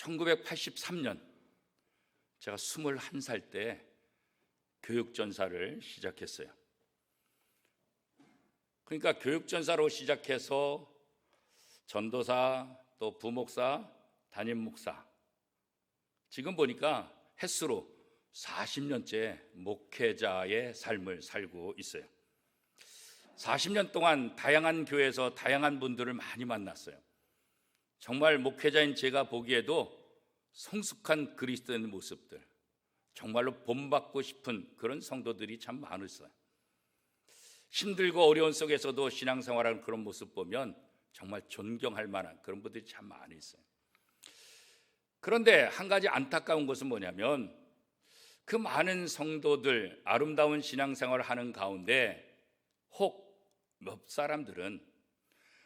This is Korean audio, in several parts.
1983년 제가 21살 때 교육전사를 시작했어요. 그러니까 교육전사로 시작해서 전도사, 또 부목사, 담임목사, 지금 보니까 횟수로 40년째 목회자의 삶을 살고 있어요. 40년 동안 다양한 교회에서 다양한 분들을 많이 만났어요. 정말 목회자인 제가 보기에도 성숙한 그리스도인의 모습들, 정말로 본받고 싶은 그런 성도들이 참 많았어요. 힘들고 어려운 속에서도 신앙생활하는 그런 모습 보면 정말 존경할 만한 그런 분들이 참 많이 있어요. 그런데 한 가지 안타까운 것은 뭐냐면 그 많은 성도들 아름다운 신앙생활을 하는 가운데 혹 몇 사람들은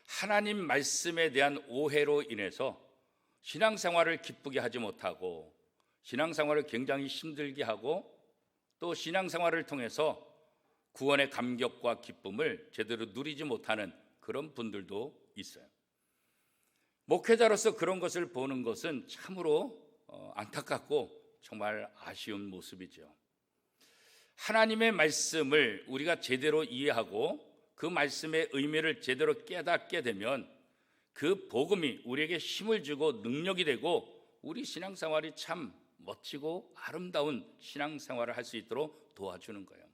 하나님 말씀에 대한 오해로 인해서 신앙생활을 기쁘게 하지 못하고 신앙생활을 굉장히 힘들게 하고 또 신앙생활을 통해서 구원의 감격과 기쁨을 제대로 누리지 못하는 그런 분들도 있어요. 목회자로서 그런 것을 보는 것은 참으로 안타깝고 정말 아쉬운 모습이죠. 하나님의 말씀을 우리가 제대로 이해하고 그 말씀의 의미를 제대로 깨닫게 되면 그 복음이 우리에게 힘을 주고 능력이 되고 우리 신앙생활이 참 멋지고 아름다운 신앙생활을 할 수 있도록 도와주는 거예요.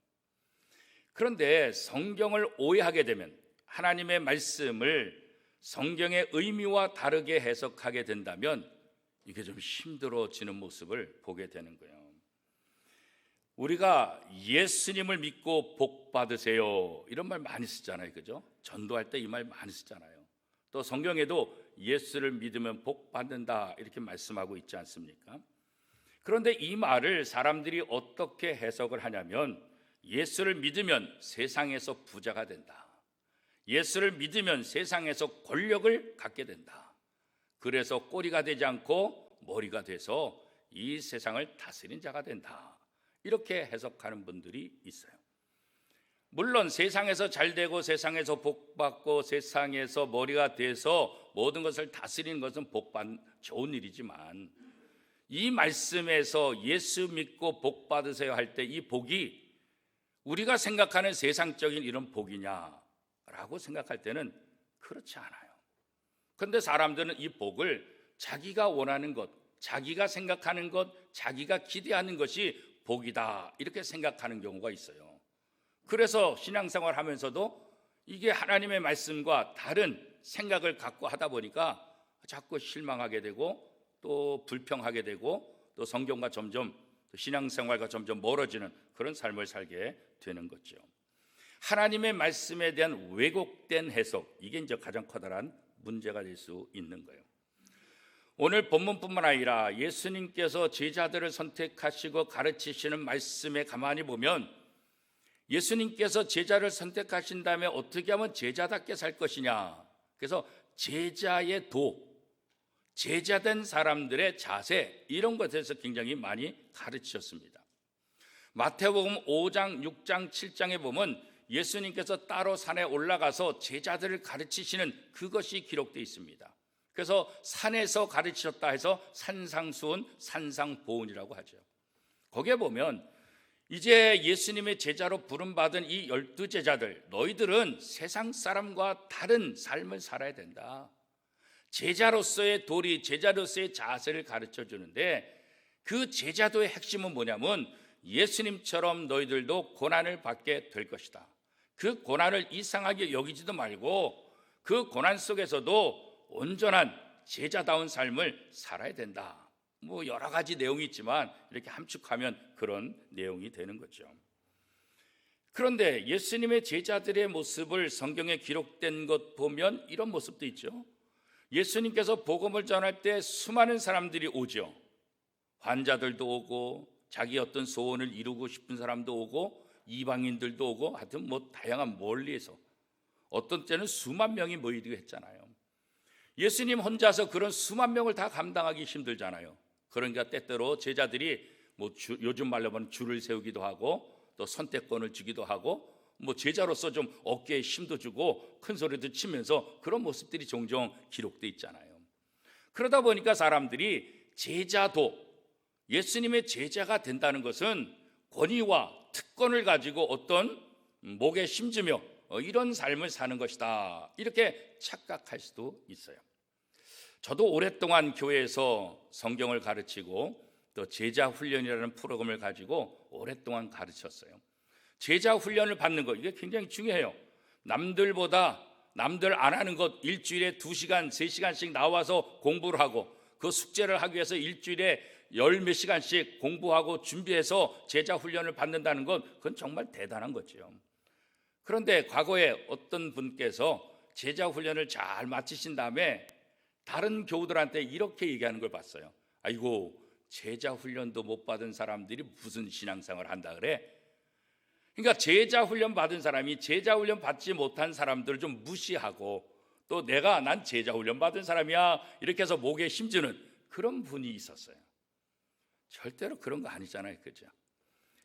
그런데 성경을 오해하게 되면 하나님의 말씀을 성경의 의미와 다르게 해석하게 된다면 이게 좀 힘들어지는 모습을 보게 되는 거예요. 우리가 예수님을 믿고 복 받으세요 이런 말 많이 쓰잖아요, 그죠? 전도할 때 이 말 많이 쓰잖아요. 또 성경에도 예수를 믿으면 복 받는다 이렇게 말씀하고 있지 않습니까? 그런데 이 말을 사람들이 어떻게 해석을 하냐면 예수를 믿으면 세상에서 부자가 된다, 예수를 믿으면 세상에서 권력을 갖게 된다, 그래서 꼬리가 되지 않고 머리가 돼서 이 세상을 다스리는 자가 된다, 이렇게 해석하는 분들이 있어요. 물론 세상에서 잘되고 세상에서 복받고 세상에서 머리가 돼서 모든 것을 다스리는 것은 좋은 일이지만 이 말씀에서 예수 믿고 복 받으세요 할 때 이 복이 우리가 생각하는 세상적인 이런 복이냐라고 생각할 때는 그렇지 않아요. 그런데 사람들은 이 복을 자기가 원하는 것, 자기가 생각하는 것, 자기가 기대하는 것이 복이다 이렇게 생각하는 경우가 있어요. 그래서 신앙생활 하면서도 이게 하나님의 말씀과 다른 생각을 갖고 하다 보니까 자꾸 실망하게 되고 또 불평하게 되고 또 성경과 점점 신앙생활과 점점 멀어지는 그런 삶을 살게 되는 거죠. 하나님의 말씀에 대한 왜곡된 해석, 이게 이제 가장 커다란 문제가 될 수 있는 거예요. 오늘 본문뿐만 아니라 예수님께서 제자들을 선택하시고 가르치시는 말씀에 가만히 보면 예수님께서 제자를 선택하신 다음에 어떻게 하면 제자답게 살 것이냐, 그래서 제자의 도, 제자된 사람들의 자세, 이런 것에 대해서 굉장히 많이 가르치셨습니다. 마태복음 5장, 6장, 7장에 보면 예수님께서 따로 산에 올라가서 제자들을 가르치시는 그것이 기록되어 있습니다. 그래서 산에서 가르치셨다 해서 산상수훈, 산상보훈이라고 하죠. 거기에 보면 이제 예수님의 제자로 부름받은 이 12제자들, 너희들은 세상 사람과 다른 삶을 살아야 된다, 제자로서의 도리, 제자로서의 자세를 가르쳐 주는데 그 제자도의 핵심은 뭐냐면 예수님처럼 너희들도 고난을 받게 될 것이다, 그 고난을 이상하게 여기지도 말고 그 고난 속에서도 온전한 제자다운 삶을 살아야 된다. 뭐 여러 가지 내용이 있지만 이렇게 함축하면 그런 내용이 되는 거죠. 그런데 예수님의 제자들의 모습을 성경에 기록된 것 보면 이런 모습도 있죠. 예수님께서 복음을 전할 때 수많은 사람들이 오죠. 환자들도 오고 자기 어떤 소원을 이루고 싶은 사람도 오고 이방인들도 오고 하여튼 뭐 다양한 멀리에서 어떤 때는 수만 명이 모이기도 했잖아요. 예수님 혼자서 그런 수만 명을 다 감당하기 힘들잖아요. 그러니까 때때로 제자들이 요즘 말로 하면 줄을 세우기도 하고 또 선택권을 주기도 하고 뭐 제자로서 좀 어깨에 힘도 주고 큰 소리도 치면서 그런 모습들이 종종 기록되어 있잖아요. 그러다 보니까 사람들이 제자도 예수님의 제자가 된다는 것은 권위와 특권을 가지고 어떤 목에 심주며 이런 삶을 사는 것이다, 이렇게 착각할 수도 있어요. 저도 오랫동안 교회에서 성경을 가르치고 또 제자 훈련이라는 프로그램을 가지고 오랫동안 가르쳤어요. 제자 훈련을 받는 것, 이게 굉장히 중요해요. 남들 안 하는 것 일주일에 2시간, 3시간씩 나와서 공부를 하고 그 숙제를 하기 위해서 일주일에 10몇 시간씩 공부하고 준비해서 제자 훈련을 받는다는 건 그건 정말 대단한 거죠. 그런데 과거에 어떤 분께서 제자 훈련을 잘 마치신 다음에 다른 교우들한테 이렇게 얘기하는 걸 봤어요. 아이고, 제자 훈련도 못 받은 사람들이 무슨 신앙생활을 한다 그래? 그러니까 제자 훈련 받은 사람이 제자 훈련 받지 못한 사람들을 좀 무시하고 또 난 제자 훈련 받은 사람이야 이렇게 해서 목에 힘주는 그런 분이 있었어요. 절대로 그런 거 아니잖아요, 그죠?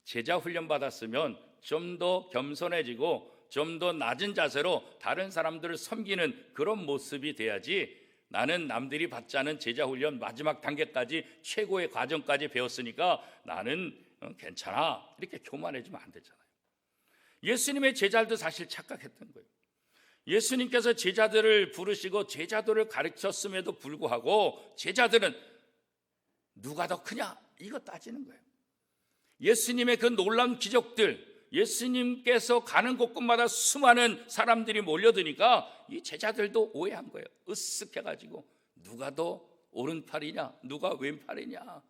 제자 훈련 받았으면 좀 더 겸손해지고 좀 더 낮은 자세로 다른 사람들을 섬기는 그런 모습이 돼야지, 나는 남들이 받지 않은 제자 훈련 마지막 단계까지 최고의 과정까지 배웠으니까 나는 괜찮아 이렇게 교만해지면 안 되잖아요. 예수님의 제자들도 사실 착각했던 거예요. 예수님께서 제자들을 부르시고 제자들을 가르쳤음에도 불구하고 제자들은 누가 더 크냐 이거 따지는 거예요. 예수님의 그 놀라운 기적들, 예수님께서 가는 곳곳마다 수많은 사람들이 몰려드니까 이 제자들도 오해한 거예요. 으쓱해가지고 누가 더 오른팔이냐 누가 왼팔이냐.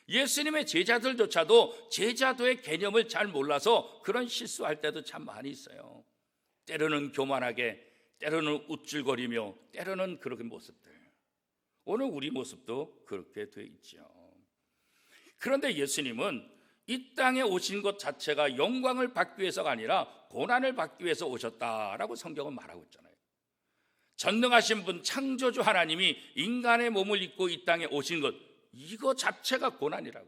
예수님의 제자들조차도 제자도의 개념을 잘 몰라서 그런 실수할 때도 참 많이 있어요. 때로는 교만하게, 때로는 우쭐거리며, 때로는 그런 모습들. 오늘 우리 모습도 그렇게 돼 있죠. 그런데 예수님은 이 땅에 오신 것 자체가 영광을 받기 위해서가 아니라 고난을 받기 위해서 오셨다라고 성경은 말하고 있잖아요. 전능하신 분, 창조주 하나님이 인간의 몸을 입고 이 땅에 오신 것, 이거 자체가 고난이라고.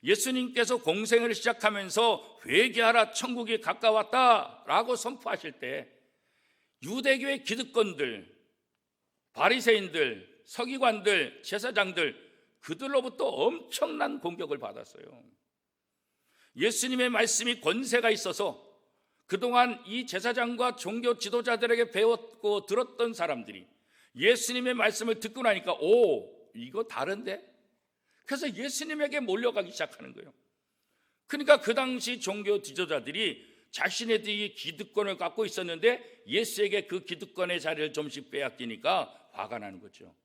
예수님께서 공생을 시작하면서 회개하라 천국이 가까웠다라고 선포하실 때 유대교의 기득권들, 바리새인들, 서기관들, 제사장들, 그들로부터 엄청난 공격을 받았어요. 예수님의 말씀이 권세가 있어서 그동안 이 제사장과 종교 지도자들에게 배웠고 들었던 사람들이 예수님의 말씀을 듣고 나니까 이거 다른데? 그래서 예수님에게 몰려가기 시작하는 거예요. 그러니까 그 당시 종교 지도자들이 자신네들이 기득권을 갖고 있었는데 예수에게 그 기득권의 자리를 좀씩 빼앗기니까 화가 나는 거죠.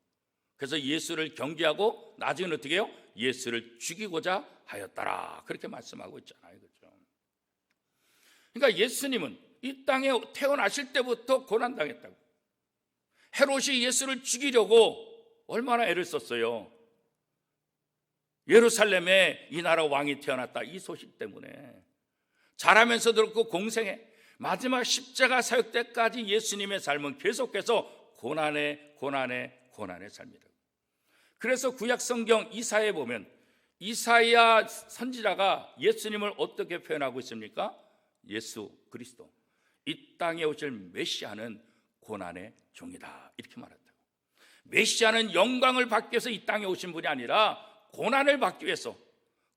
그래서 예수를 경계하고 나중에는 어떻게 해요? 예수를 죽이고자 하였더라, 그렇게 말씀하고 있잖아요, 그렇죠? 그러니까 예수님은 이 땅에 태어나실 때부터 고난당했다고. 헤롯이 예수를 죽이려고 얼마나 애를 썼어요. 예루살렘에 이 나라 왕이 태어났다, 이 소식 때문에 자라면서 들었고 공생에 마지막 십자가 사역 때까지 예수님의 삶은 계속해서 고난의 삶이다. 그래서 구약 성경 이사야에 보면 이사야 선지자가 예수님을 어떻게 표현하고 있습니까? 예수 그리스도, 이 땅에 오실 메시아는 고난의 종이다, 이렇게 말한다고. 메시아는 영광을 받기 위해서 이 땅에 오신 분이 아니라 고난을 받기 위해서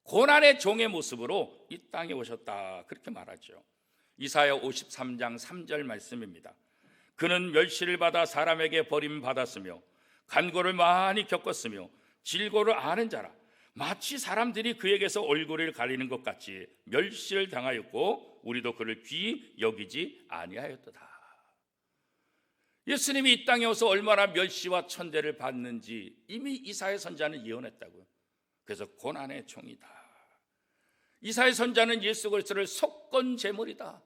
고난의 종의 모습으로 이 땅에 오셨다, 그렇게 말하죠. 이사야 53장 3절 말씀입니다. 그는 멸시를 받아 사람에게 버림받았으며 간고를 많이 겪었으며 질고를 아는 자라. 마치 사람들이 그에게서 얼굴을 가리는 것 같이 멸시를 당하였고 우리도 그를 귀히 여기지 아니하였도다. 예수님이 이 땅에 와서 얼마나 멸시와 천대를 받는지 이미 이사야 선지자는 예언했다고요. 그래서 고난의 종이다. 이사야 선지자는 예수 그리스도를 속건 제물이다,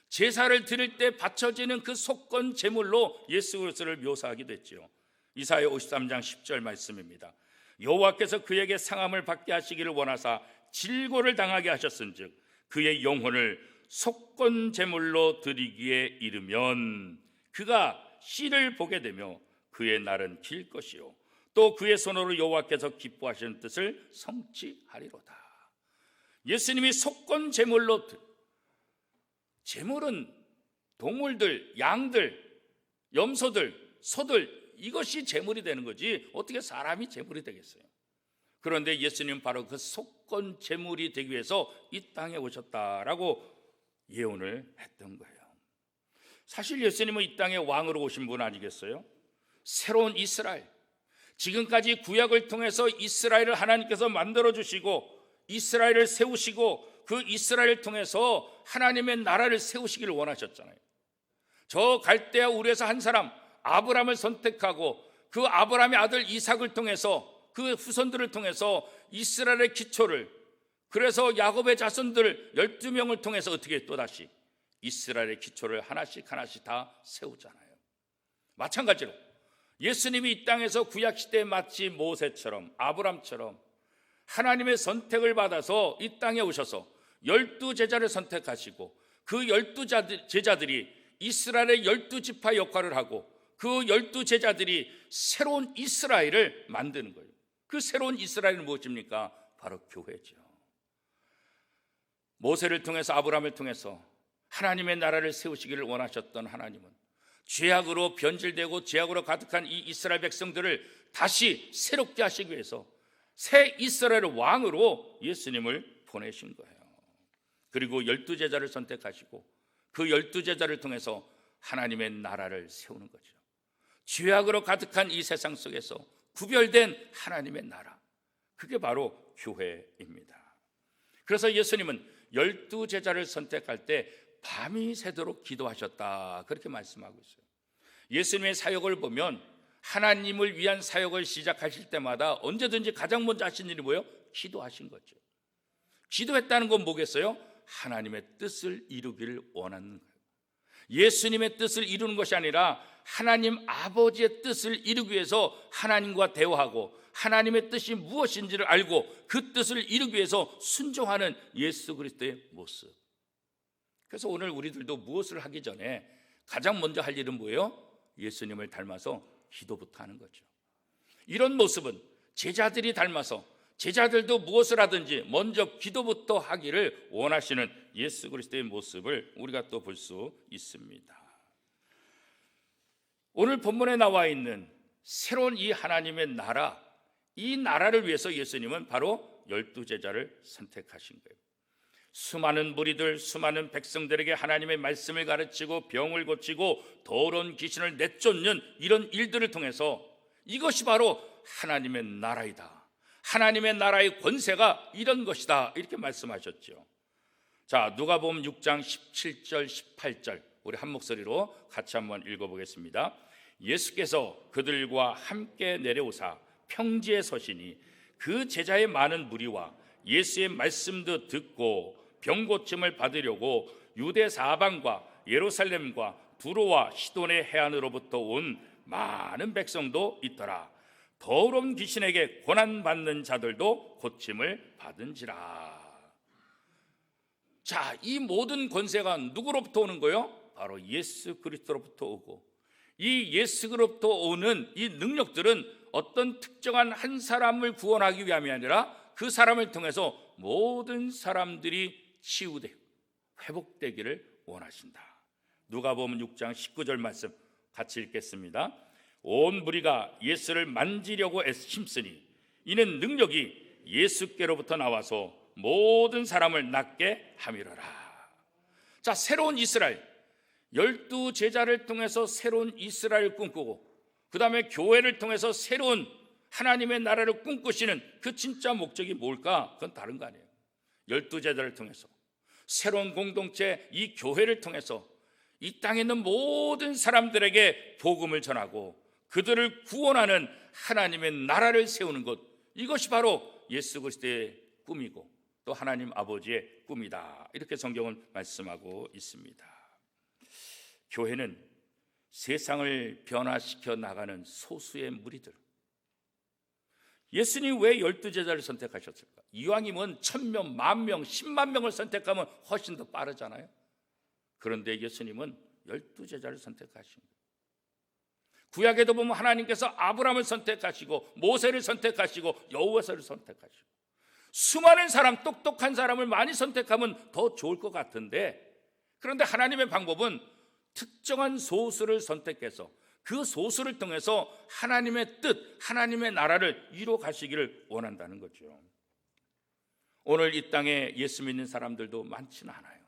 제사를 드릴 때 바쳐지는 그 속건 제물로 예수 그리스도를 묘사하기도 했죠. 이사야 53장 10절 말씀입니다. 여호와께서 그에게 상함을 받게 하시기를 원하사 질고를 당하게 하셨은즉 그의 영혼을 속건 제물로 드리기에 이르면 그가 씨를 보게 되며 그의 날은 길 것이요 또 그의 손으로 여호와께서 기뻐하시는 뜻을 성취하리로다. 예수님이 속건 제물로, 제물은 동물들, 양들, 염소들, 소들, 이것이 제물이 되는 거지 어떻게 사람이 제물이 되겠어요? 그런데 예수님은 바로 그 속건 제물이 되기 위해서 이 땅에 오셨다라고 예언을 했던 거예요. 사실 예수님은 이 땅에 왕으로 오신 분 아니겠어요? 새로운 이스라엘, 지금까지 구약을 통해서 이스라엘을 하나님께서 만들어주시고 이스라엘을 세우시고 그 이스라엘을 통해서 하나님의 나라를 세우시기를 원하셨잖아요. 저 갈대아 우르에서 한 사람 아브람을 선택하고 그 아브람의 아들 이삭을 통해서 그 후손들을 통해서 이스라엘의 기초를, 그래서 야곱의 자손들 12명을 통해서 어떻게 또다시 이스라엘의 기초를 하나씩 다 세우잖아요. 마찬가지로 예수님이 이 땅에서 구약시대에 마치 모세처럼 아브람처럼 하나님의 선택을 받아서 이 땅에 오셔서 12제자를 선택하시고 그 12제자들이 이스라엘의 12지파 역할을 하고 그 12제자들이 새로운 이스라엘을 만드는 거예요. 그 새로운 이스라엘은 무엇입니까? 바로 교회죠. 모세를 통해서 아브라함을 통해서 하나님의 나라를 세우시기를 원하셨던 하나님은 죄악으로 변질되고 죄악으로 가득한 이 이스라엘 백성들을 다시 새롭게 하시기 위해서 새 이스라엘 왕으로 예수님을 보내신 거예요. 그리고 12제자를 선택하시고 그 12제자를 통해서 하나님의 나라를 세우는 거죠. 죄악으로 가득한 이 세상 속에서 구별된 하나님의 나라, 그게 바로 교회입니다. 그래서 예수님은 12제자를 선택할 때 밤이 새도록 기도하셨다, 그렇게 말씀하고 있어요. 예수님의 사역을 보면 하나님을 위한 사역을 시작하실 때마다 언제든지 가장 먼저 하신 일이 뭐예요? 기도하신 거죠. 기도했다는 건 뭐겠어요? 하나님의 뜻을 이루기를 원하는 거예요. 예수님의 뜻을 이루는 것이 아니라 하나님 아버지의 뜻을 이루기 위해서 하나님과 대화하고 하나님의 뜻이 무엇인지를 알고 그 뜻을 이루기 위해서 순종하는 예수 그리스도의 모습. 그래서 오늘 우리들도 무엇을 하기 전에 가장 먼저 할 일은 뭐예요? 예수님을 닮아서 기도부터 하는 거죠. 이런 모습은 제자들이 닮아서 제자들도 무엇을 하든지 먼저 기도부터 하기를 원하시는 예수 그리스도의 모습을 우리가 또 볼 수 있습니다. 오늘 본문에 나와 있는 새로운 이 하나님의 나라, 이 나라를 위해서 예수님은 바로 12제자를 선택하신 거예요. 수많은 무리들, 수많은 백성들에게 하나님의 말씀을 가르치고 병을 고치고 더러운 귀신을 내쫓는 이런 일들을 통해서 이것이 바로 하나님의 나라이다, 하나님의 나라의 권세가 이런 것이다, 이렇게 말씀하셨죠. 자, 누가복음 6장 17절 18절 우리 한 목소리로 같이 한번 읽어보겠습니다. 예수께서 그들과 함께 내려오사 평지에 서시니 그 제자의 많은 무리와 예수의 말씀도 듣고 병 고침을 받으려고 유대 사방과 예루살렘과 두로와 시돈의 해안으로부터 온 많은 백성도 있더라. 더러운 귀신에게 고난받는 자들도 고침을 받은지라. 자, 이 모든 권세가 누구로부터 오는 거예요? 바로 예수 그리스도로부터 오고, 이 예수 그리스도로부터 오는 이 능력들은 어떤 특정한 한 사람을 구원하기 위함이 아니라 그 사람을 통해서 모든 사람들이 치유되고 회복되기를 원하신다. 누가복음 6장 19절 말씀 같이 읽겠습니다. 온 무리가 예수를 만지려고 힘쓰니 이는 능력이 예수께로부터 나와서 모든 사람을 낫게 함이로라. 자, 새로운 이스라엘, 12제자를 통해서 새로운 이스라엘을 꿈꾸고 그 다음에 교회를 통해서 새로운 하나님의 나라를 꿈꾸시는 그 진짜 목적이 뭘까? 그건 다른 거 아니에요. 12제자를 통해서 새로운 공동체, 이 교회를 통해서 이 땅에 있는 모든 사람들에게 복음을 전하고 그들을 구원하는 하나님의 나라를 세우는 것, 이것이 바로 예수 그리스도의 꿈이고 또 하나님 아버지의 꿈이다, 이렇게 성경은 말씀하고 있습니다. 교회는 세상을 변화시켜 나가는 소수의 무리들. 예수님이 왜 12제자를 선택하셨을까? 이왕이면 1000명, 10,000명, 10만 명을 선택하면 훨씬 더 빠르잖아요. 그런데 예수님은 12제자를 선택하신 거예요. 구약에도 보면 하나님께서 아브라함을 선택하시고 모세를 선택하시고 여호와를 선택하시고 수많은 사람, 똑똑한 사람을 많이 선택하면 더 좋을 것 같은데, 그런데 하나님의 방법은 특정한 소수를 선택해서 그 소수를 통해서 하나님의 뜻, 하나님의 나라를 이루어 가시기를 원한다는 거죠. 오늘 이 땅에 예수 믿는 사람들도 많지는 않아요.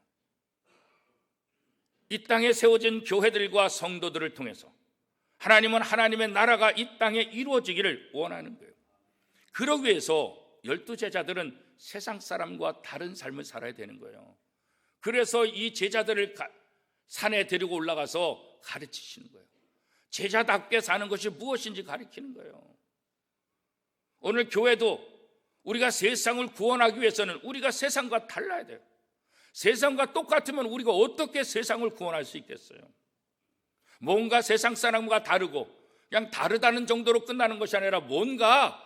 이 땅에 세워진 교회들과 성도들을 통해서 하나님은 하나님의 나라가 이 땅에 이루어지기를 원하는 거예요. 그러기 위해서 12제자들은 세상 사람과 다른 삶을 살아야 되는 거예요. 그래서 이 제자들을 산에 데리고 올라가서 가르치시는 거예요. 제자답게 사는 것이 무엇인지 가르치는 거예요. 오늘 교회도 우리가 세상을 구원하기 위해서는 우리가 세상과 달라야 돼요. 세상과 똑같으면 우리가 어떻게 세상을 구원할 수 있겠어요? 뭔가 세상 사람과 다르고 그냥 다르다는 정도로 끝나는 것이 아니라 뭔가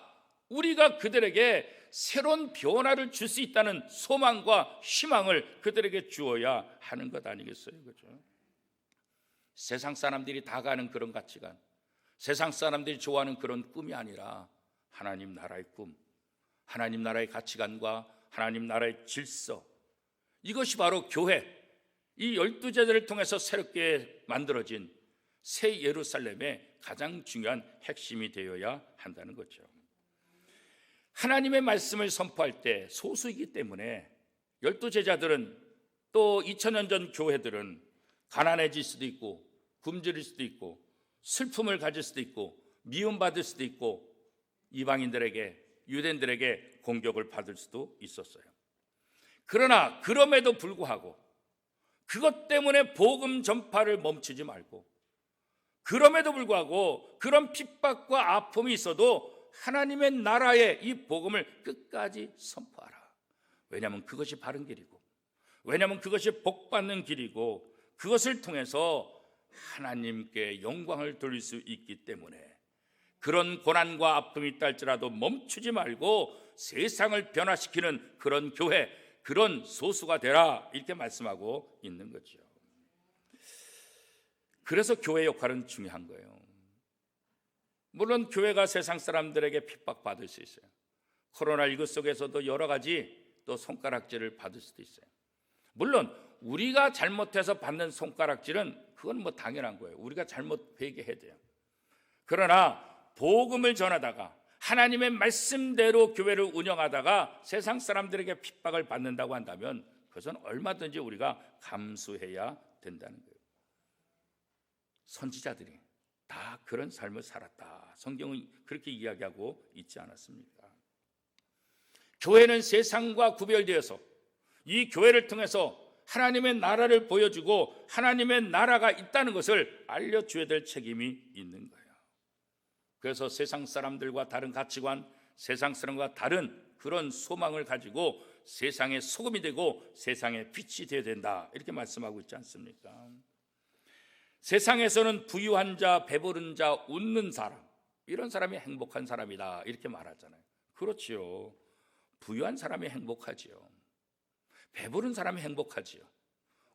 우리가 그들에게 새로운 변화를 줄 수 있다는 소망과 희망을 그들에게 주어야 하는 것 아니겠어요? 그렇죠? 세상 사람들이 다 가는 그런 가치관, 세상 사람들이 좋아하는 그런 꿈이 아니라 하나님 나라의 꿈, 하나님 나라의 가치관과 하나님 나라의 질서, 이것이 바로 교회, 이 12제자를 통해서 새롭게 만들어진 새 예루살렘의 가장 중요한 핵심이 되어야 한다는 거죠. 하나님의 말씀을 선포할 때 소수이기 때문에 12제자들은 또 2000년 전 교회들은 가난해질 수도 있고 굶주릴 수도 있고 슬픔을 가질 수도 있고 미움받을 수도 있고 이방인들에게, 유대인들에게 공격을 받을 수도 있었어요. 그러나 그럼에도 불구하고 그것 때문에 복음 전파를 멈추지 말고, 그럼에도 불구하고 그런 핍박과 아픔이 있어도 하나님의 나라의 이 복음을 끝까지 선포하라. 왜냐하면 그것이 바른 길이고, 왜냐하면 그것이 복받는 길이고, 그것을 통해서 하나님께 영광을 돌릴 수 있기 때문에 그런 고난과 아픔이 있다 할지라도 멈추지 말고 세상을 변화시키는 그런 교회, 그런 소수가 되라, 이렇게 말씀하고 있는 거죠. 그래서 교회 역할은 중요한 거예요. 물론 교회가 세상 사람들에게 핍박받을 수 있어요. 코로나19 속에서도 여러 가지 또 손가락질을 받을 수도 있어요. 물론 우리가 잘못해서 받는 손가락질은 그건 뭐 당연한 거예요. 우리가 잘못 회개해야 돼요. 그러나 복음을 전하다가 하나님의 말씀대로 교회를 운영하다가 세상 사람들에게 핍박을 받는다고 한다면 그것은 얼마든지 우리가 감수해야 된다는 거예요. 선지자들이 다 그런 삶을 살았다. 성경은 그렇게 이야기하고 있지 않았습니까? 교회는 세상과 구별되어서 이 교회를 통해서 하나님의 나라를 보여주고 하나님의 나라가 있다는 것을 알려줘야 될 책임이 있는 거예요. 그래서 세상 사람들과 다른 가치관, 세상 사람과 다른 그런 소망을 가지고 세상의 소금이 되고 세상의 빛이 되어야 된다, 이렇게 말씀하고 있지 않습니까? 세상에서는 부유한 자, 배부른 자, 웃는 사람, 이런 사람이 행복한 사람이다, 이렇게 말하잖아요. 그렇지요. 부유한 사람이 행복하지요. 배부른 사람이 행복하지요.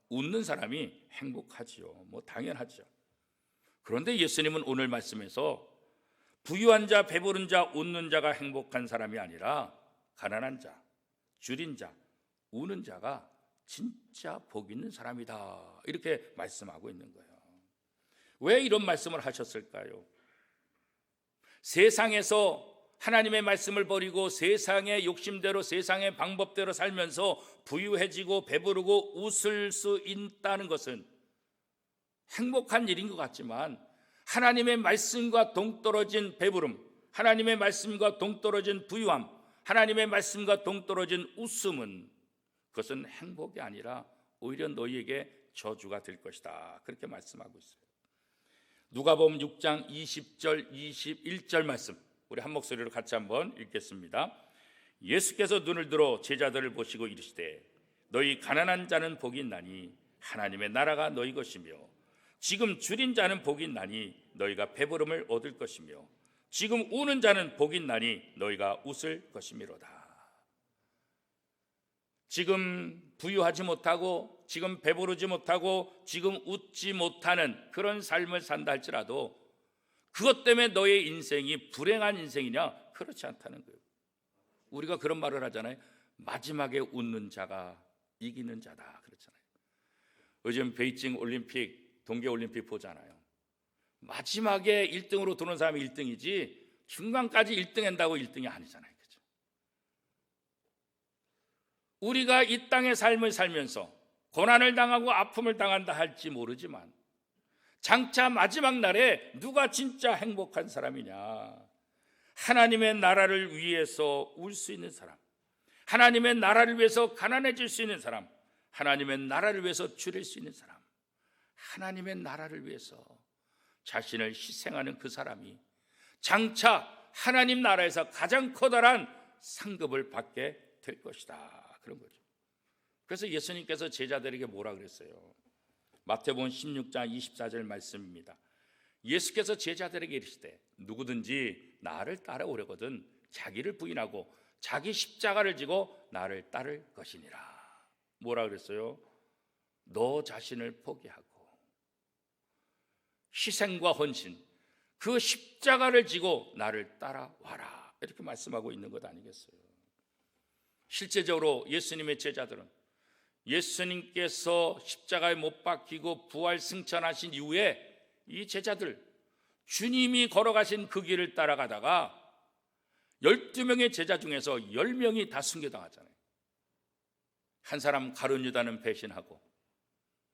웃는 사람이 행복하지요. 뭐 당연하죠. 그런데 예수님은 오늘 말씀에서 부유한 자, 배부른 자, 웃는 자가 행복한 사람이 아니라 가난한 자, 줄인 자, 우는 자가 진짜 복 있는 사람이다, 이렇게 말씀하고 있는 거예요. 왜 이런 말씀을 하셨을까요? 세상에서 하나님의 말씀을 버리고 세상의 욕심대로, 세상의 방법대로 살면서 부유해지고 배부르고 웃을 수 있다는 것은 행복한 일인 것 같지만 하나님의 말씀과 동떨어진 배부름, 하나님의 말씀과 동떨어진 부유함, 하나님의 말씀과 동떨어진 웃음은 그것은 행복이 아니라 오히려 너희에게 저주가 될 것이다, 그렇게 말씀하고 있어요. 누가복음 6장 20절 21절 말씀, 우리 한 목소리로 같이 한번 읽겠습니다. 예수께서 눈을 들어 제자들을 보시고 이르시되 너희 가난한 자는 복이 있나니 하나님의 나라가 너희 것이며, 지금 줄인 자는 복이 있나니 너희가 배부름을 얻을 것이며, 지금 우는 자는 복이 있나니 너희가 웃을 것이미로다. 지금 부유하지 못하고, 지금 배부르지 못하고, 지금 웃지 못하는 그런 삶을 산다 할지라도 그것 때문에 너의 인생이 불행한 인생이냐? 그렇지 않다는 거예요. 우리가 그런 말을 하잖아요. 마지막에 웃는 자가 이기는 자다, 그렇잖아요. 요즘 베이징 올림픽, 동계올림픽 보잖아요. 마지막에 1등으로 도는 사람이 1등이지 중간까지 1등 한다고 1등이 아니잖아요. 그죠? 우리가 이 땅의 삶을 살면서 고난을 당하고 아픔을 당한다 할지 모르지만 장차 마지막 날에 누가 진짜 행복한 사람이냐? 하나님의 나라를 위해서 울 수 있는 사람, 하나님의 나라를 위해서 가난해질 수 있는 사람, 하나님의 나라를 위해서 줄일 수 있는 사람, 하나님의 나라를 위해서 자신을 희생하는 그 사람이 장차 하나님 나라에서 가장 커다란 상급을 받게 될 것이다. 그런 거죠. 그래서 예수님께서 제자들에게 뭐라 그랬어요? 마태복음 16장 24절 말씀입니다. 예수께서 제자들에게 이르시되 누구든지 나를 따라오려거든 자기를 부인하고 자기 십자가를 지고 나를 따를 것이니라. 뭐라 그랬어요? 너 자신을 포기하고 희생과 헌신, 그 십자가를 지고 나를 따라와라. 이렇게 말씀하고 있는 것 아니겠어요? 실제적으로 예수님의 제자들은 예수님께서 십자가에 못 박히고 부활 승천하신 이후에 이 제자들, 주님이 걸어가신 그 길을 따라가다가 12명의 제자 중에서 10명이 다 순교당하잖아요. 한 사람 가룟 유다는 배신하고,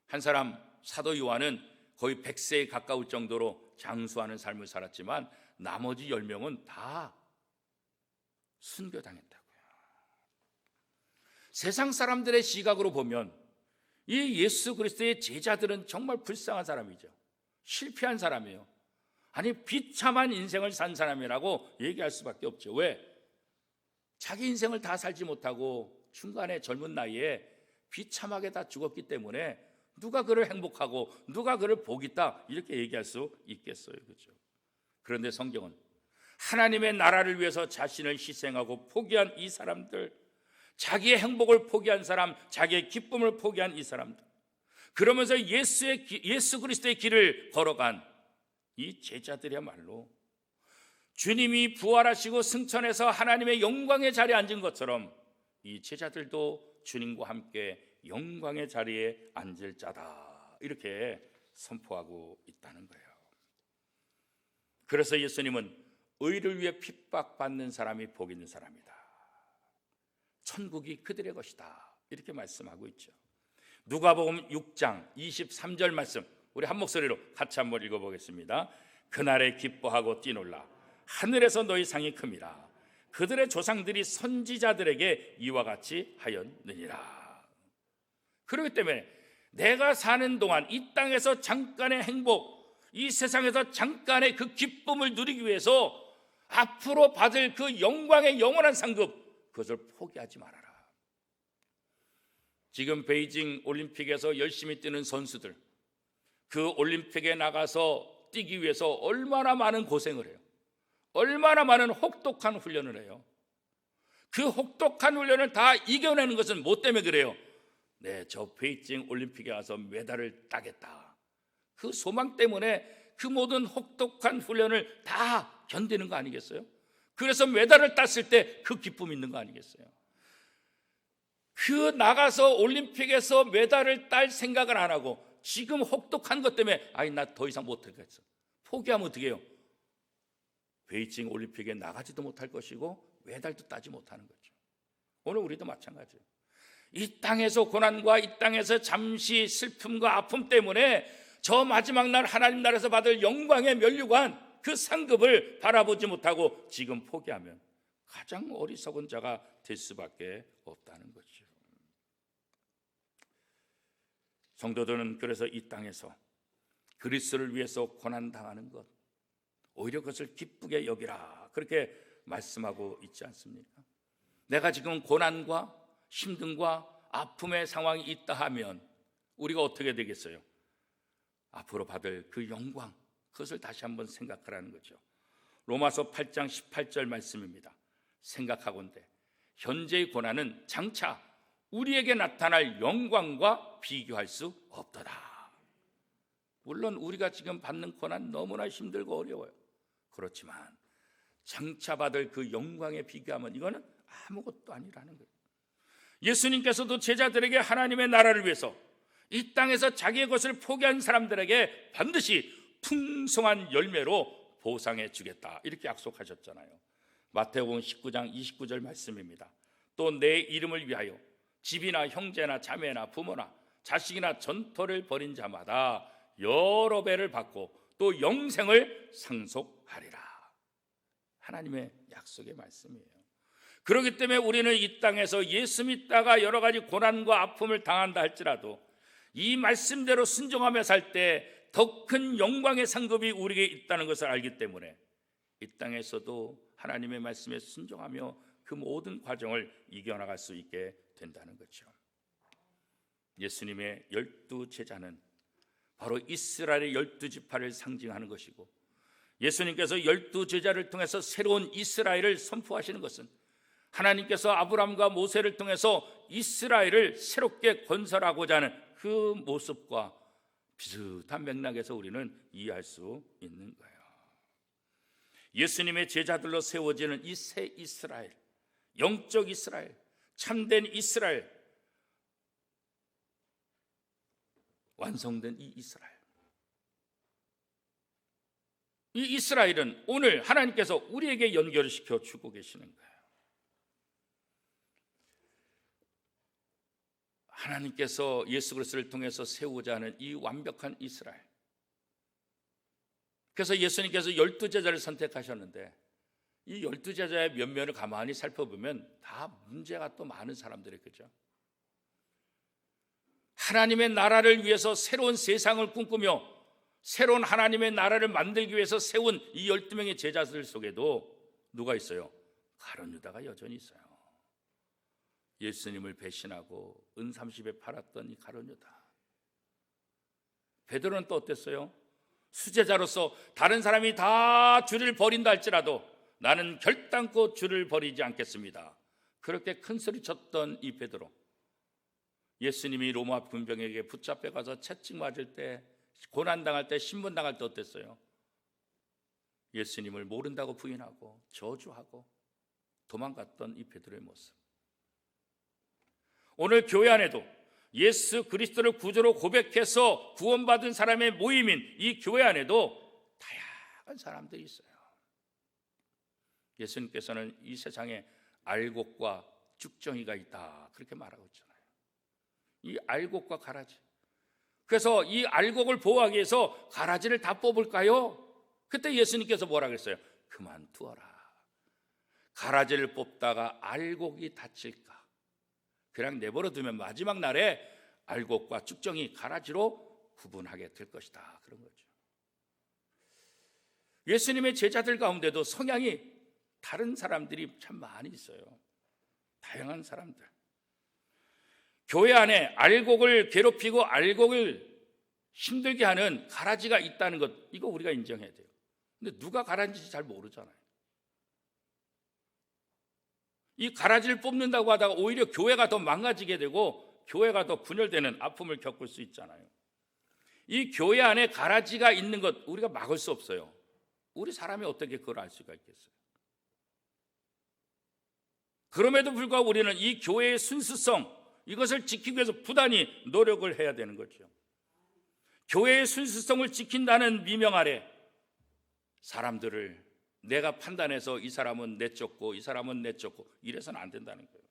한 사람 사도 요한은 거의 100세에 가까울 정도로 장수하는 삶을 살았지만 나머지 10명은 다 순교당했다고요. 세상 사람들의 시각으로 보면 이 예수 그리스도의 제자들은 정말 불쌍한 사람이죠. 실패한 사람이에요. 아니, 비참한 인생을 산 사람이라고 얘기할 수밖에 없죠. 왜? 자기 인생을 다 살지 못하고 중간에 젊은 나이에 비참하게 다 죽었기 때문에 누가 그를 행복하고 누가 그를 복 있다 이렇게 얘기할 수 있겠어요. 그렇죠? 그런데 성경은 하나님의 나라를 위해서 자신을 희생하고 포기한 이 사람들, 자기의 행복을 포기한 사람, 자기의 기쁨을 포기한 이 사람들, 그러면서 예수 그리스도의 길을 걸어간 이 제자들이야말로 주님이 부활하시고 승천해서 하나님의 영광의 자리에 앉은 것처럼 이 제자들도 주님과 함께 영광의 자리에 앉을 자다, 이렇게 선포하고 있다는 거예요. 그래서 예수님은 의를 위해 핍박받는 사람이 복 있는 사람이다, 천국이 그들의 것이다, 이렇게 말씀하고 있죠. 누가복음 6장 23절 말씀, 우리 한 목소리로 같이 한번 읽어보겠습니다. 그날에 기뻐하고 뛰놀라 하늘에서 너희 상이 큼이라. 그들의 조상들이 선지자들에게 이와 같이 하였느니라. 그렇기 때문에 내가 사는 동안 이 땅에서 잠깐의 행복, 이 세상에서 잠깐의 그 기쁨을 누리기 위해서 앞으로 받을 그 영광의 영원한 상급, 그것을 포기하지 말아라. 지금 베이징 올림픽에서 열심히 뛰는 선수들, 그 올림픽에 나가서 뛰기 위해서 얼마나 많은 고생을 해요. 얼마나 많은 혹독한 훈련을 해요. 그 혹독한 훈련을 다 이겨내는 것은 뭐 때문에 그래요? 네, 저 베이징 올림픽에 가서 메달을 따겠다, 그 소망 때문에 그 모든 혹독한 훈련을 다 견디는 거 아니겠어요? 그래서 메달을 땄을 때 그 기쁨이 있는 거 아니겠어요? 그 나가서 올림픽에서 메달을 딸 생각을 안 하고 지금 혹독한 것 때문에 아이 나 더 이상 못하겠어, 포기하면 어떻게 해요? 베이징 올림픽에 나가지도 못할 것이고 메달도 따지 못하는 거죠. 오늘 우리도 마찬가지예요. 이 땅에서 고난과 이 땅에서 잠시 슬픔과 아픔 때문에 저 마지막 날 하나님 나라에서 받을 영광의 면류관, 그 상급을 바라보지 못하고 지금 포기하면 가장 어리석은 자가 될 수밖에 없다는 거죠. 성도들은 그래서 이 땅에서 그리스도를 위해서 고난당하는 것, 오히려 그것을 기쁘게 여기라, 그렇게 말씀하고 있지 않습니까? 내가 지금 고난과 힘듦과 아픔의 상황이 있다 하면 우리가 어떻게 되겠어요? 앞으로 받을 그 영광, 그것을 다시 한번 생각하라는 거죠. 로마서 8장 18절 말씀입니다. 생각하건대 현재의 고난은 장차 우리에게 나타날 영광과 비교할 수 없도다. 물론 우리가 지금 받는 고난 너무나 힘들고 어려워요. 그렇지만 장차 받을 그 영광에 비교하면 이거는 아무것도 아니라는 거예요. 예수님께서도 제자들에게 하나님의 나라를 위해서 이 땅에서 자기의 것을 포기한 사람들에게 반드시 풍성한 열매로 보상해 주겠다 이렇게 약속하셨잖아요. 마태복음 19장 29절 말씀입니다. 또 내 이름을 위하여 집이나 형제나 자매나 부모나 자식이나 전토를 벌인 자마다 여러 배를 받고 또 영생을 상속하리라. 하나님의 약속의 말씀이에요. 그렇기 때문에 우리는 이 땅에서 예수 믿다가 여러 가지 고난과 아픔을 당한다 할지라도 이 말씀대로 순종하며 살 때 더 큰 영광의 상급이 우리에게 있다는 것을 알기 때문에 이 땅에서도 하나님의 말씀에 순종하며 그 모든 과정을 이겨나갈 수 있게 된다는 거죠. 예수님의 12제자는 바로 이스라엘의 12지파를 상징하는 것이고, 예수님께서 12제자를 통해서 새로운 이스라엘을 선포하시는 것은 하나님께서 아브라함과 모세를 통해서 이스라엘을 새롭게 건설하고자 하는 그 모습과 비슷한 맥락에서 우리는 이해할 수 있는 거예요. 예수님의 제자들로 세워지는 이 새 이스라엘, 영적 이스라엘, 참된 이스라엘, 완성된 이 이스라엘, 이 이스라엘은 오늘 하나님께서 우리에게 연결을 시켜 주고 계시는 거예요. 하나님께서 예수 그리스도를 통해서 세우고자 하는 이 완벽한 이스라엘. 그래서 예수님께서 12제자를 선택하셨는데 이 12제자의 면면을 가만히 살펴보면 다 문제가 또 많은 사람들이, 그죠? 하나님의 나라를 위해서 새로운 세상을 꿈꾸며 새로운 하나님의 나라를 만들기 위해서 세운 이 12명의 제자들 속에도 누가 있어요? 가룟 유다가 여전히 있어요. 예수님을 배신하고 은 30에 팔았던 이 가룟 유다. 베드로는 또 어땠어요? 수제자로서 다른 사람이 다 주를 버린다 할지라도 나는 결단코 주를 버리지 않겠습니다. 그렇게 큰 소리 쳤던 이 베드로, 예수님이 로마 군병에게 붙잡혀 가서 채찍 맞을 때, 고난당할 때, 신문당할 때 어땠어요? 예수님을 모른다고 부인하고 저주하고 도망갔던 이 베드로의 모습. 오늘 교회 안에도 예수 그리스도를 구주로 고백해서 구원받은 사람의 모임인 이 교회 안에도 다양한 사람들이 있어요. 예수님께서는 이 세상에 알곡과 쭉정이가 있다 그렇게 말하고 있잖아요. 이 알곡과 가라지. 그래서 이 알곡을 보호하기 위해서 가라지를 다 뽑을까요? 그때 예수님께서 뭐라 그랬어요? 그만두어라. 가라지를 뽑다가 알곡이 다칠까? 그냥 내버려 두면 마지막 날에 알곡과 쭉정이 가라지로 구분하게 될 것이다. 그런 거죠. 예수님의 제자들 가운데도 성향이 다른 사람들이 참 많이 있어요. 다양한 사람들. 교회 안에 알곡을 괴롭히고 알곡을 힘들게 하는 가라지가 있다는 것, 이거 우리가 인정해야 돼요. 근데 누가 가라지인지 잘 모르잖아요. 이 가라지를 뽑는다고 하다가 오히려 교회가 더 망가지게 되고 교회가 더 분열되는 아픔을 겪을 수 있잖아요. 이 교회 안에 가라지가 있는 것 우리가 막을 수 없어요. 우리 사람이 어떻게 그걸 알 수가 있겠어요? 그럼에도 불구하고 우리는 이 교회의 순수성, 이것을 지키기 위해서 부단히 노력을 해야 되는 거죠. 교회의 순수성을 지킨다는 미명 아래 사람들을 내가 판단해서 이 사람은 내쫓고 이 사람은 내쫓고 이래서는 안 된다는 거예요.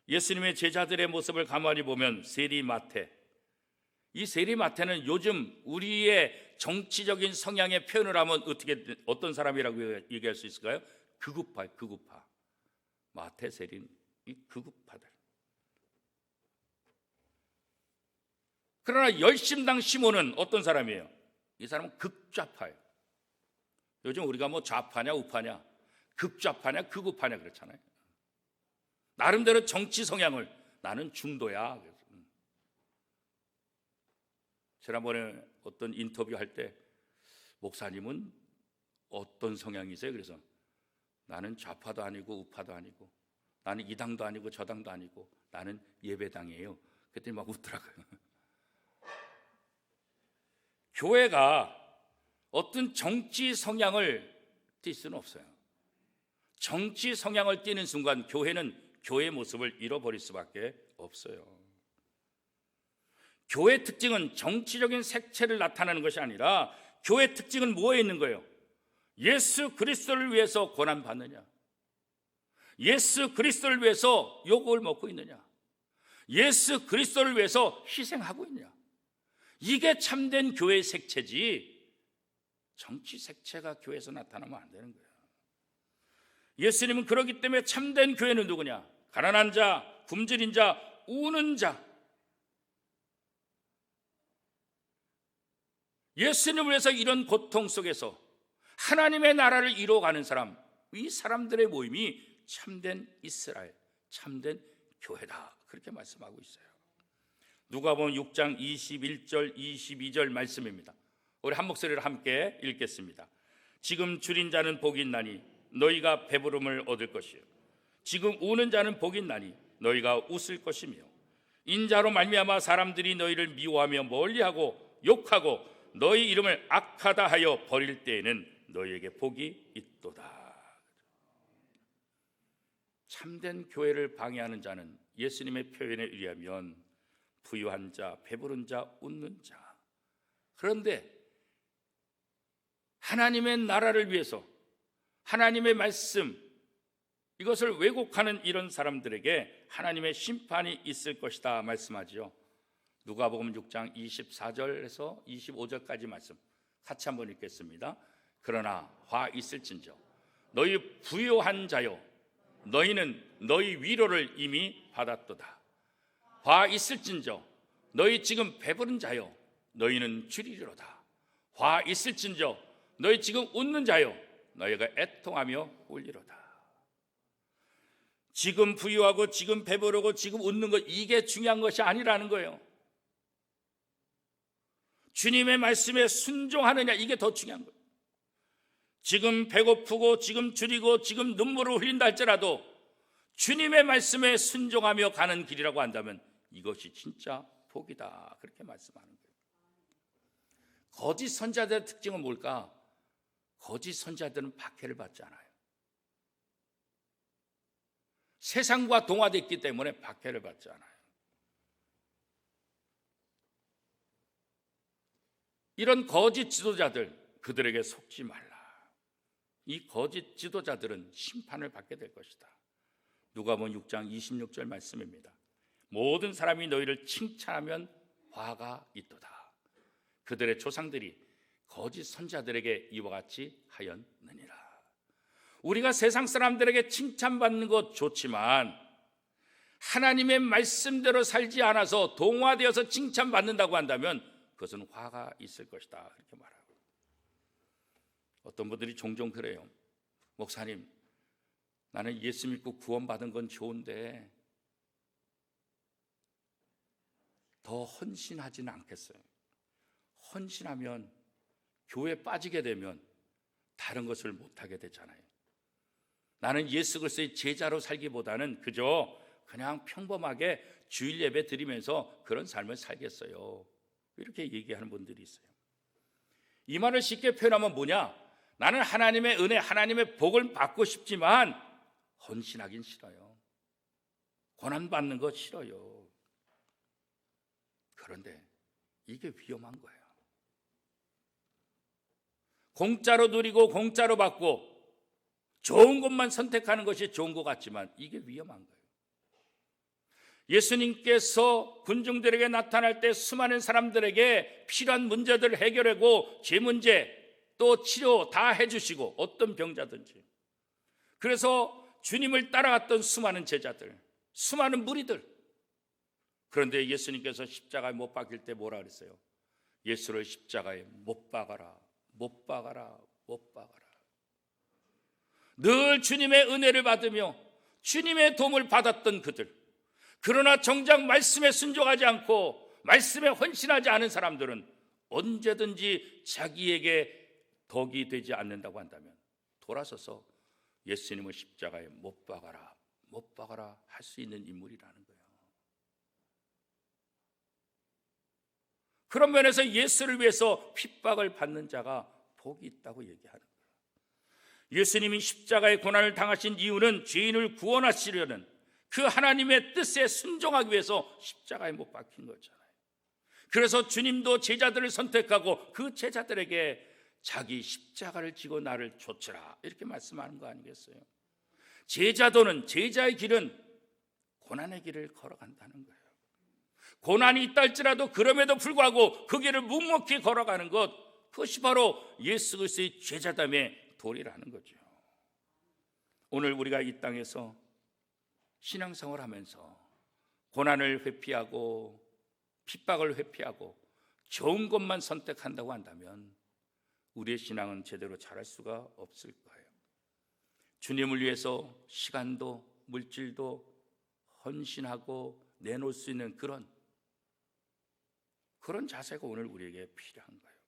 예수님의 제자들의 모습을 가만히 보면 세리마태, 이 세리마태는 요즘 우리의 정치적인 성향의 표현을 하면 어떤 사람이라고 얘기할 수 있을까요? 극우파. 마태, 세리, 이 극우파들. 그러나 열심당 시몬은 어떤 사람이에요? 이 사람은 극좌파예요. 요즘 우리가 뭐 좌파냐 우파냐, 극좌파냐 극우파냐 그렇잖아요. 나름대로 정치 성향을, 나는 중도야. 지난번에 어떤 인터뷰 할 때 목사님은 어떤 성향이세요? 그래서 나는 좌파도 아니고 우파도 아니고, 나는 이 당도 아니고 저 당도 아니고, 나는 예배당이에요. 그랬더니 막 웃더라고요. 교회가 어떤 정치 성향을 띌 수는 없어요. 정치 성향을 띠는 순간 교회는 교회의 모습을 잃어버릴 수밖에 없어요. 교회의 특징은 정치적인 색채를 나타내는 것이 아니라 교회 특징은 뭐에 있는 거예요? 예수 그리스도를 위해서 고난받느냐? 예수 그리스도를 위해서 욕을 먹고 있느냐? 예수 그리스도를 위해서 희생하고 있느냐? 이게 참된 교회의 색채지, 정치 색채가 교회에서 나타나면 안 되는 거예요. 예수님은 그렇기 때문에 참된 교회는 누구냐? 가난한 자, 굶주린 자, 우는 자. 예수님을 위해서 이런 고통 속에서 하나님의 나라를 이루어가는 사람, 이 사람들의 모임이 참된 이스라엘, 참된 교회다, 그렇게 말씀하고 있어요. 누가복음 6장 21절 22절 말씀입니다. 우리 한 목소리로 함께 읽겠습니다. 지금 줄인 자는 복이 있나니 너희가 배부름을 얻을 것이요, 지금 우는 자는 복이 있나니 너희가 웃을 것이며, 인자로 말미암아 사람들이 너희를 미워하며 멀리하고 욕하고 너희 이름을 악하다 하여 버릴 때에는 너희에게 복이 있도다. 참된 교회를 방해하는 자는 예수님의 표현에 의하면 부유한 자, 배부른 자, 웃는 자. 그런데 하나님의 나라를 위해서 하나님의 말씀, 이것을 왜곡하는 이런 사람들에게 하나님의 심판이 있을 것이다 말씀하죠. 누가복음 6장 24절에서 25절까지 말씀 같이 한번 읽겠습니다. 그러나 화 있을진저 너희 부요한 자여, 너희는 너희 위로를 이미 받았도다. 화 있을진저 너희 지금 배부른 자여, 너희는 줄이리로다. 화 있을진저 너희 지금 웃는 자여, 너희가 애통하며 울리로다. 지금 부유하고 지금 배부르고 지금 웃는 것, 이게 중요한 것이 아니라는 거예요. 주님의 말씀에 순종하느냐, 이게 더 중요한 거예요. 지금 배고프고 지금 줄이고 지금 눈물을 흘린다 할지라도 주님의 말씀에 순종하며 가는 길이라고 한다면 이것이 진짜 복이다, 그렇게 말씀하는 거예요. 거짓 선지자들의 특징은 뭘까? 거짓 선지자들은 박해를 받지 않아요. 세상과 동화됐기 때문에 박해를 받지 않아요. 이런 거짓 지도자들, 그들에게 속지 말라. 이 거짓 지도자들은 심판을 받게 될 것이다. 누가복음 6장 26절 말씀입니다. 모든 사람이 너희를 칭찬하면 화가 있도다. 그들의 조상들이 거짓 선지자들에게 이와 같이 하였느니라. 우리가 세상 사람들에게 칭찬받는 것 좋지만 하나님의 말씀대로 살지 않아서 동화되어서 칭찬받는다고 한다면 그것은 화가 있을 것이다, 그렇게 말하고. 어떤 분들이 종종 그래요. 목사님, 나는 예수 믿고 구원받은 건 좋은데 더 헌신하지는 않겠어요. 헌신하면 교회 빠지게 되면 다른 것을 못하게 되잖아요. 나는 예수 그리스도의 제자로 살기보다는 그냥 평범하게 주일 예배 드리면서 그런 삶을 살겠어요, 이렇게 얘기하는 분들이 있어요. 이 말을 쉽게 표현하면 뭐냐? 나는 하나님의 은혜, 하나님의 복을 받고 싶지만 헌신하긴 싫어요. 고난받는 거 싫어요. 그런데 이게 위험한 거예요. 공짜로 누리고 공짜로 받고 좋은 것만 선택하는 것이 좋은 것 같지만 이게 위험한 거예요. 예수님께서 군중들에게 나타날 때 수많은 사람들에게 필요한 문제들을 해결하고 죄 문제 또 치료 다 해주시고, 어떤 병자든지. 그래서 주님을 따라갔던 수많은 제자들, 수많은 무리들. 그런데 예수님께서 십자가에 못 박힐 때 뭐라 그랬어요? 예수를 십자가에 못 박아라, 못 박아라, 못 박아라. 늘 주님의 은혜를 받으며 주님의 도움을 받았던 그들, 그러나 정작 말씀에 순종하지 않고 말씀에 헌신하지 않은 사람들은 언제든지 자기에게 덕이 되지 않는다고 한다면 돌아서서 예수님을 십자가에 못 박아라, 못 박아라 할 수 있는 인물이라는 거예요. 그런 면에서 예수를 위해서 핍박을 받는 자가 복이 있다고 얘기하는 거예요. 예수님이 십자가의 고난을 당하신 이유는 죄인을 구원하시려는 그 하나님의 뜻에 순종하기 위해서 십자가에 못 박힌 거잖아요. 그래서 주님도 제자들을 선택하고 그 제자들에게 자기 십자가를 지고 나를 좇으라 이렇게 말씀하는 거 아니겠어요? 제자도는, 제자의 길은 고난의 길을 걸어간다는 거예요. 고난이 있다 할지라도 그럼에도 불구하고 그 길을 묵묵히 걸어가는 것, 그것이 바로 예수 그리스도의 제자됨의 도리라는 거죠. 오늘 우리가 이 땅에서 신앙생활을 하면서 고난을 회피하고 핍박을 회피하고 좋은 것만 선택한다고 한다면 우리의 신앙은 제대로 자랄 수가 없을 거예요. 주님을 위해서 시간도 물질도 헌신하고 내놓을 수 있는 그런 자세가 오늘 우리에게 필요한 거예요.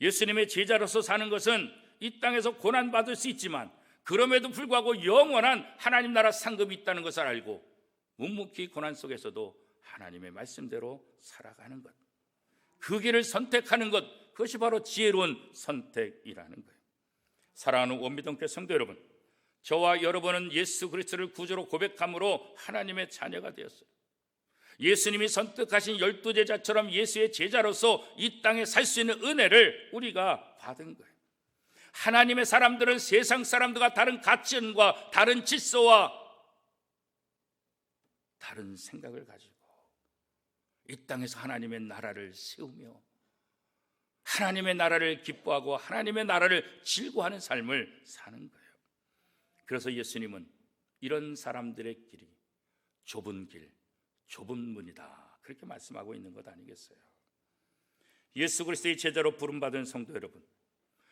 예수님의 제자로서 사는 것은 이 땅에서 고난받을 수 있지만 그럼에도 불구하고 영원한 하나님 나라 상급이 있다는 것을 알고 묵묵히 고난 속에서도 하나님의 말씀대로 살아가는 것, 그 길을 선택하는 것, 그것이 바로 지혜로운 선택이라는 거예요. 사랑하는 원미동교 성도 여러분, 저와 여러분은 예수 그리스도를 구주로 고백함으로 하나님의 자녀가 되었어요. 예수님이 선택하신 12제자처럼 예수의 제자로서 이 땅에 살 수 있는 은혜를 우리가 받은 거예요. 하나님의 사람들은 세상 사람들과 다른 가치관과 다른 질서와 다른 생각을 가지고 이 땅에서 하나님의 나라를 세우며 하나님의 나라를 기뻐하고 하나님의 나라를 즐거워하는 삶을 사는 거예요. 그래서 예수님은 이런 사람들의 길이 좁은 길, 좁은 문이다 그렇게 말씀하고 있는 것 아니겠어요? 예수 그리스도의 제자로 부름받은 성도 여러분,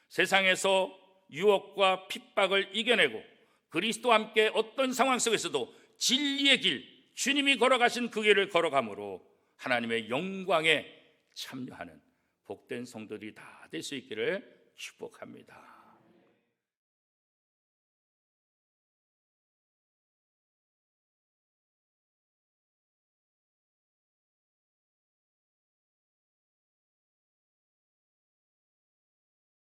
세상에서 유혹과 핍박을 이겨내고 그리스도와 함께 어떤 상황 속에서도 진리의 길, 주님이 걸어가신 그 길을 걸어감으로 하나님의 영광에 참여하는 복된 성도들이 다 될 수 있기를 축복합니다.